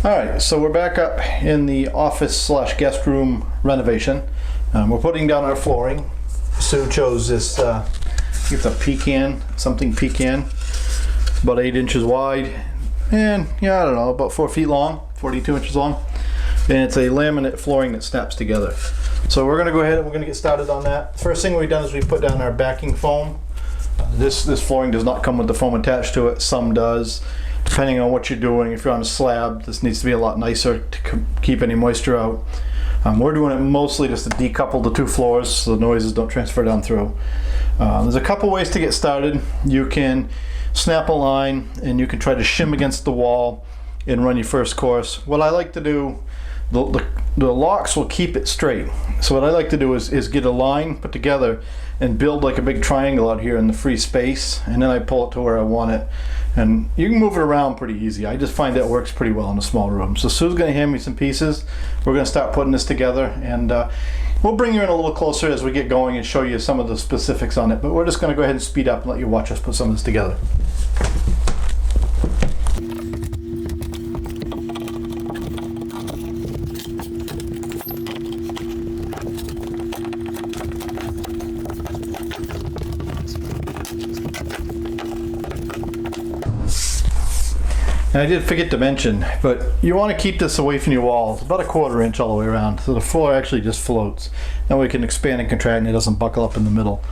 Alright, so we're back up in the office slash guest room renovation. We're putting down our flooring. Sue chose this, it's a pecan, about 8 inches wide, and yeah, I don't know, about 4 feet long, 42 inches long. And it's a laminate flooring that snaps together. So we're gonna go ahead and we're gonna get started on that. First thing we've done is we put down our backing foam. This flooring does not come with the foam attached to it, some does. Depending on what you're doing, if you're on a slab, this needs to be a lot nicer to keep any moisture out. We're doing it mostly just to decouple the two floors so the noises don't transfer down through. There's a couple ways to get started. You can snap a line and you can try to shim against the wall and run your first course. What I like to do, the locks will keep it straight. So what I like to do is get a line put together and build like a big triangle out here in the free space, and then I pull it to where I want it. And you can move it around pretty easy. I just find that works pretty well in a small room. So Sue's gonna hand me some pieces. We're gonna start putting this together, and we'll bring you in a little closer as we get going and show you some of the specifics on it. But we're just gonna go ahead and speed up and let you watch us put some of this together. And I did forget to mention, but you want to keep this away from your walls, about 1/4 inch all the way around, so the floor actually just floats. Then we can expand and contract and it doesn't buckle up in the middle.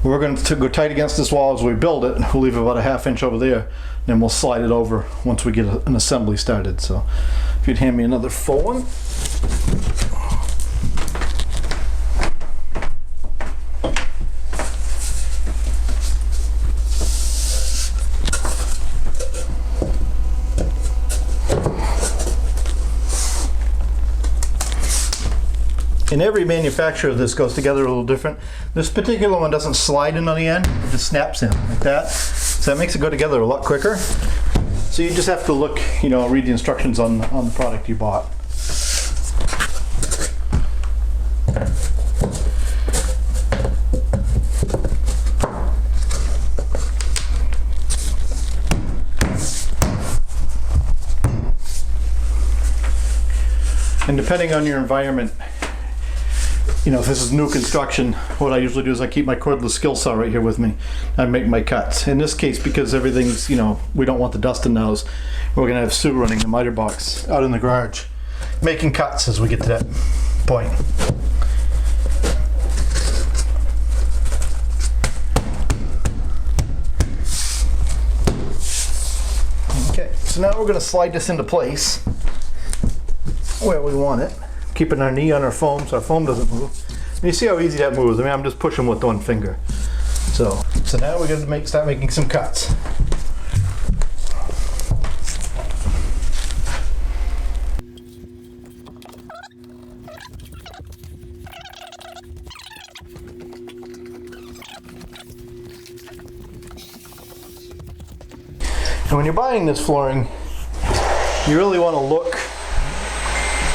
We're going to go tight against this wall as we build it. We'll leave about 1/2 inch over there, then we'll slide it over once we get an assembly started. So if you'd hand me another full one. And every manufacturer of this goes together a little different. This particular one doesn't slide in on the end, it just snaps in like that. So that makes it go together a lot quicker. So you just have to look, read the instructions on the product you bought. And depending on your environment, if this is new construction, what I usually do is I keep my cordless skill saw right here with me. I make my cuts. In this case, because everything's, we don't want the dust in those, we're gonna have Sue running the miter box out in the garage, making cuts as we get to that point. Okay, so now we're gonna slide this into place where we want it. Keeping our knee on our foam so our foam doesn't move. And you see how easy that moves. I mean, I'm just pushing with one finger. So now we're going to start making some cuts. And when you're buying this flooring, you really want to look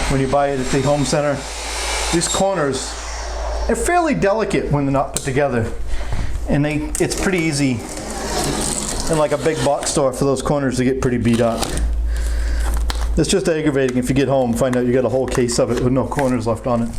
when you buy it at the home center. These corners, they're fairly delicate when they're not put together. And it's pretty easy in like a big box store for those corners to get pretty beat up. It's just aggravating if you get home and find out you got a whole case of it with no corners left on it.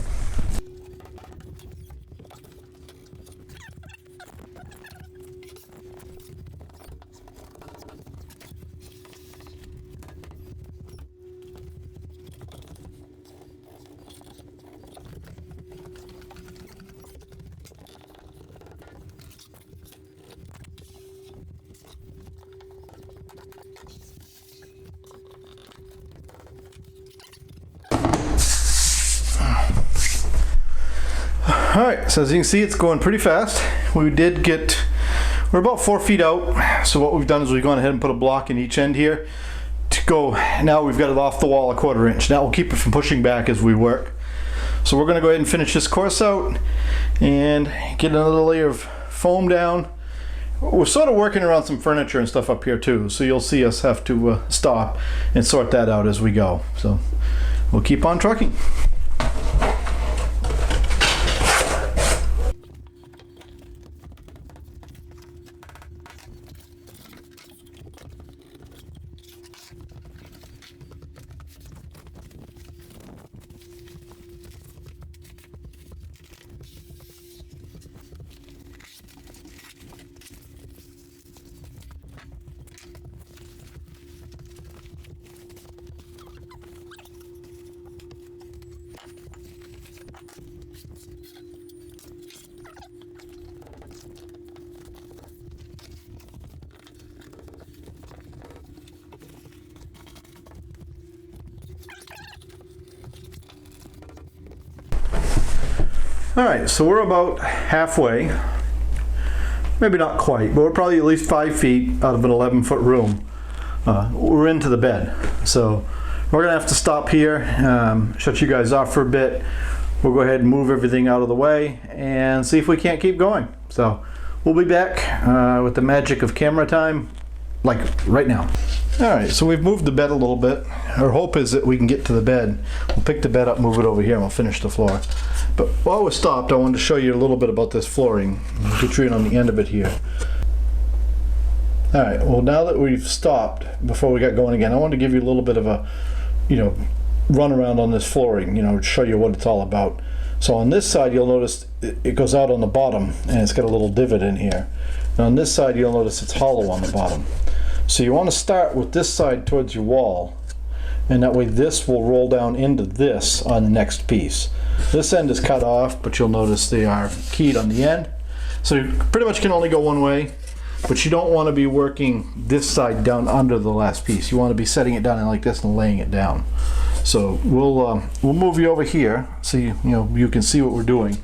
Alright, so as you can see, it's going pretty fast. We're about 4 feet out. So what we've done is we've gone ahead and put a block in each end here to go. Now we've got it off the wall 1/4 inch. That will keep it from pushing back as we work. So we're going to go ahead and finish this course out and get another layer of foam down. We're sort of working around some furniture and stuff up here too, so you'll see us have to stop and sort that out as we go. So we'll keep on trucking. All right, so we're about halfway. Maybe not quite, but we're probably at least 5 feet out of an 11-foot room. We're into the bed. So we're gonna have to stop here, shut you guys off for a bit. We'll go ahead and move everything out of the way and see if we can't keep going. So we'll be back with the magic of camera time, like right now. All right, so we've moved the bed a little bit. Our hope is that we can get to the bed. We'll pick the bed up, move it over here, and we'll finish the floor. But while we're stopped, I wanted to show you a little bit about this flooring. I'll get you in on the end of it here. All right, well, now that we've stopped, before we got going again, I wanted to give you a little bit of a, run around on this flooring, to show you what it's all about. So on this side, you'll notice it goes out on the bottom, and it's got a little divot in here. And on this side, you'll notice it's hollow on the bottom. So you want to start with this side towards your wall, and that way this will roll down into this on the next piece. This end is cut off, but you'll notice they are keyed on the end. So you pretty much can only go one way, but you don't want to be working this side down under the last piece. You want to be setting it down in like this and laying it down. So we'll move you over here so you can see what we're doing.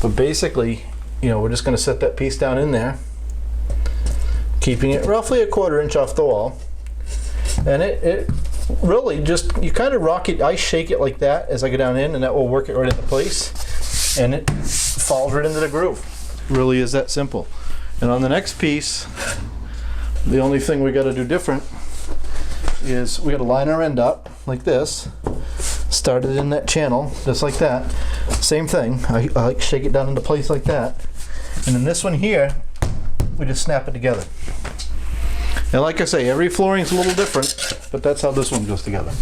But basically, we're just going to set that piece down in there, keeping it roughly a 1/4 inch off the wall. And it really just, you kind of rock it, I shake it like that as I go down in, and that will work it right into place. And it falls right into the groove. Really is that simple. And on the next piece, the only thing we got to do different is we got to line our end up like this, start it in that channel, just like that. Same thing, I like shake it down into place like that. And then this one here, we just snap it together. And like I say, every flooring is a little different, but that's how this one goes together.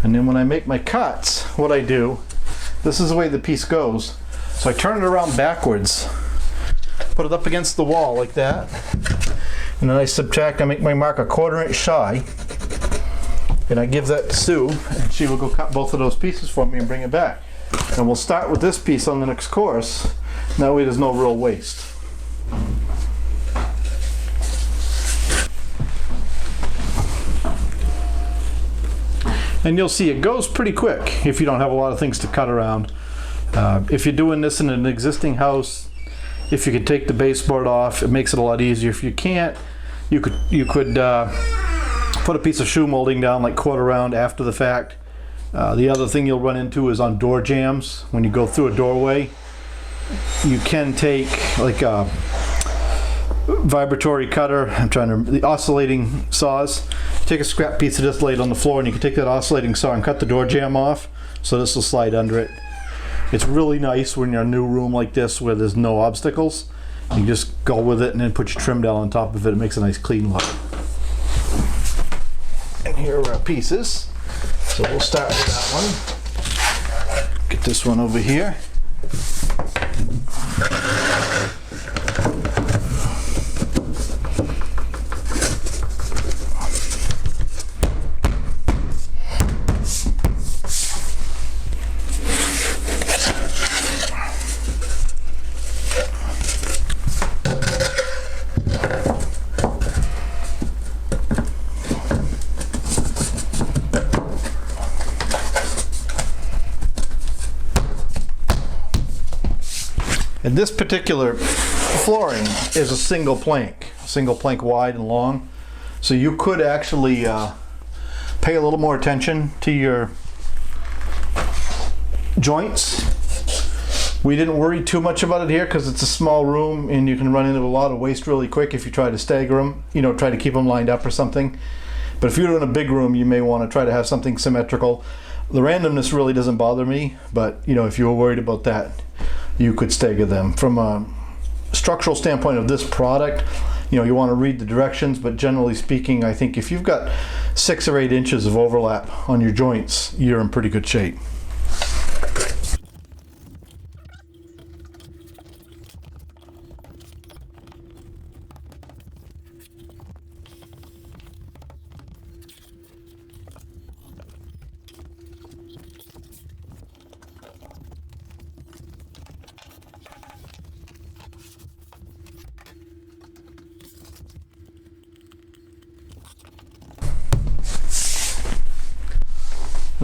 And then when I make my cuts, what I do, this is the way the piece goes. So I turn it around backwards, put it up against the wall like that, and then I subtract, I make my mark a 1/4 inch shy, and I give that to Sue, and she will go cut both of those pieces for me and bring it back. And we'll start with this piece on the next course, and that way there's no real waste. And you'll see it goes pretty quick if you don't have a lot of things to cut around. If you're doing this in an existing house, if you could take the baseboard off, it makes it a lot easier. If you can't, you could put a piece of shoe molding down like 1/4 round after the fact. The other thing you'll run into is on door jambs. When you go through a doorway, you can take like a vibratory cutter, the oscillating saws. Take a scrap piece of this, lay it on the floor, and you can take that oscillating saw and cut the door jamb off, so this will slide under it. It's really nice when you're in a new room like this where there's no obstacles. You just go with it and then put your trim down on top of it. It makes a nice clean look. And here are our pieces. So we'll start with that one. Get this one over here. And this particular flooring is a single plank wide and long. So you could actually pay a little more attention to your joints. We didn't worry too much about it here because it's a small room and you can run into a lot of waste really quick if you try to stagger them, try to keep them lined up or something. But if you're in a big room, you may want to try to have something symmetrical. The randomness really doesn't bother me, but if you were worried about that, you could stagger them. From a structural standpoint of this product, you want to read the directions, but generally speaking, I think if you've got 6 or 8 inches of overlap on your joints, you're in pretty good shape.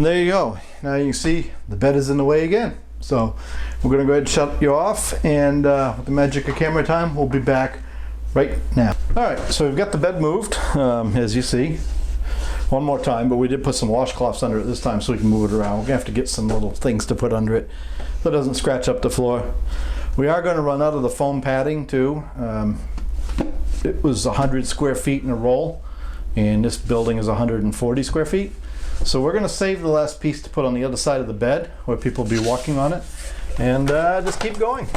And there you go. Now you can see the bed is in the way again. So we're gonna go ahead and shut you off, and with the magic of camera time, we'll be back right now. All right, so we've got the bed moved, as you see. One more time, but we did put some washcloths under it this time so we can move it around. We're gonna have to get some little things to put under it so it doesn't scratch up the floor. We are gonna run out of the foam padding too. It was 100 square feet in a roll, and this building is 140 square feet. So we're gonna save the last piece to put on the other side of the bed where people will be walking on it, and just keep going.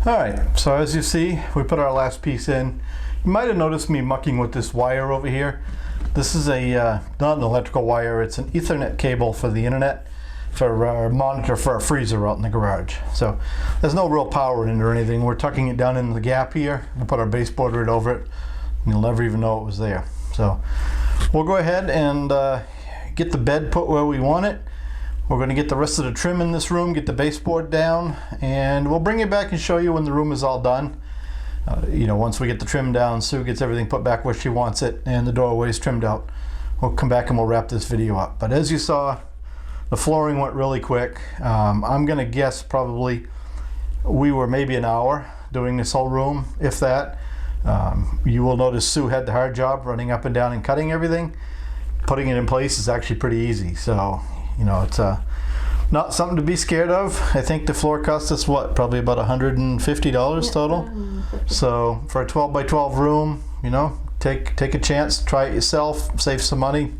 All right, so as you see, we put our last piece in. You might have noticed me mucking with this wire over here. This is a not an electrical wire, it's an Ethernet cable for the internet, for our monitor for our freezer out in the garage. So there's no real power in it or anything. We're tucking it down in the gap here. We'll put our baseboard right over it, and you'll never even know it was there. So we'll go ahead and get the bed put where we want it. We're going to get the rest of the trim in this room, get the baseboard down, and we'll bring it back and show you when the room is all done. You know, once we get the trim down, Sue gets everything put back where she wants it, and the doorway is trimmed out. We'll come back and we'll wrap this video up. But as you saw, the flooring went really quick. I'm going to guess probably we were maybe an hour doing this whole room, if that. You will notice Sue had the hard job running up and down and cutting everything. Putting it in place is actually pretty easy. So, you know, it's not something to be scared of. I think the floor cost us, what, probably about $150 total. So for a 12 by 12 room, you know, take a chance, try it yourself, save some money.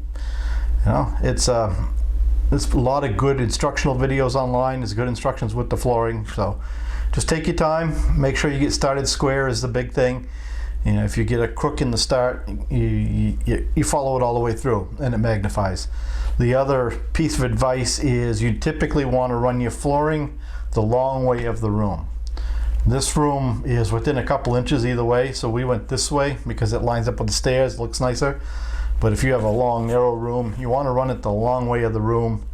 You know, there's a lot of good instructional videos online. There's good instructions with the flooring. So just take your time. Make sure you get started square is the big thing. You know, if you get a crook in the start, you follow it all the way through, and it magnifies. The other piece of advice is you typically want to run your flooring the long way of the room. This room is within a couple inches either way, so we went this way because it lines up with the stairs, looks nicer. But if you have a long, narrow room, you want to run it the long way of the room.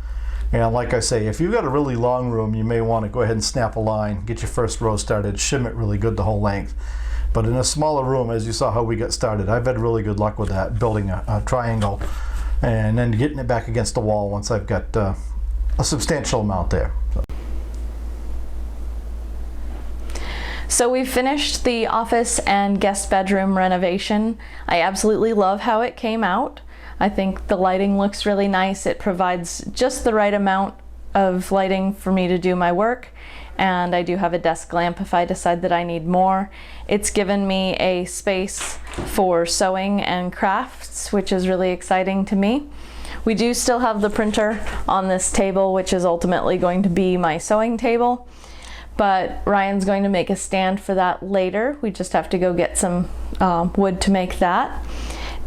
And like I say, if you've got a really long room, you may want to go ahead and snap a line, get your first row started, shim it really good the whole length. But in a smaller room, as you saw how we got started, I've had really good luck with that, building a triangle and then getting it back against the wall once I've got a substantial amount there. So we've finished the office and guest bedroom renovation. I absolutely love how it came out. I think the lighting looks really nice. It provides just the right amount of lighting for me to do my work. And I do have a desk lamp if I decide that I need more. It's given me a space for sewing and crafts, which is really exciting to me. We do still have the printer on this table, which is ultimately going to be my sewing table. But Ryan's going to make a stand for that later. We just have to go get some wood to make that.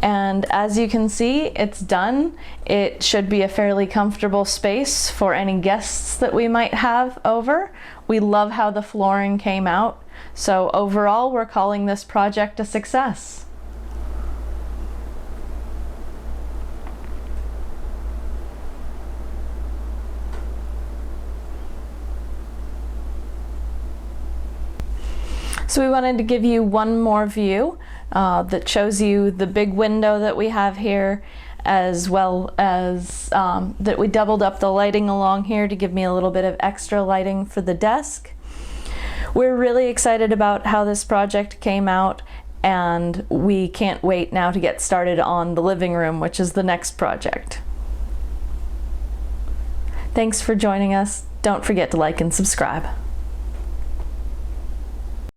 And as you can see, it's done. It should be a fairly comfortable space for any guests that we might have over. We love how the flooring came out. So overall, we're calling this project a success. So we wanted to give you one more view that shows you the big window that we have here, as well as that we doubled up the lighting along here to give me a little bit of extra lighting for the desk. We're really excited about how this project came out, and we can't wait now to get started on the living room, which is the next project. Thanks for joining us. Don't forget to like and subscribe.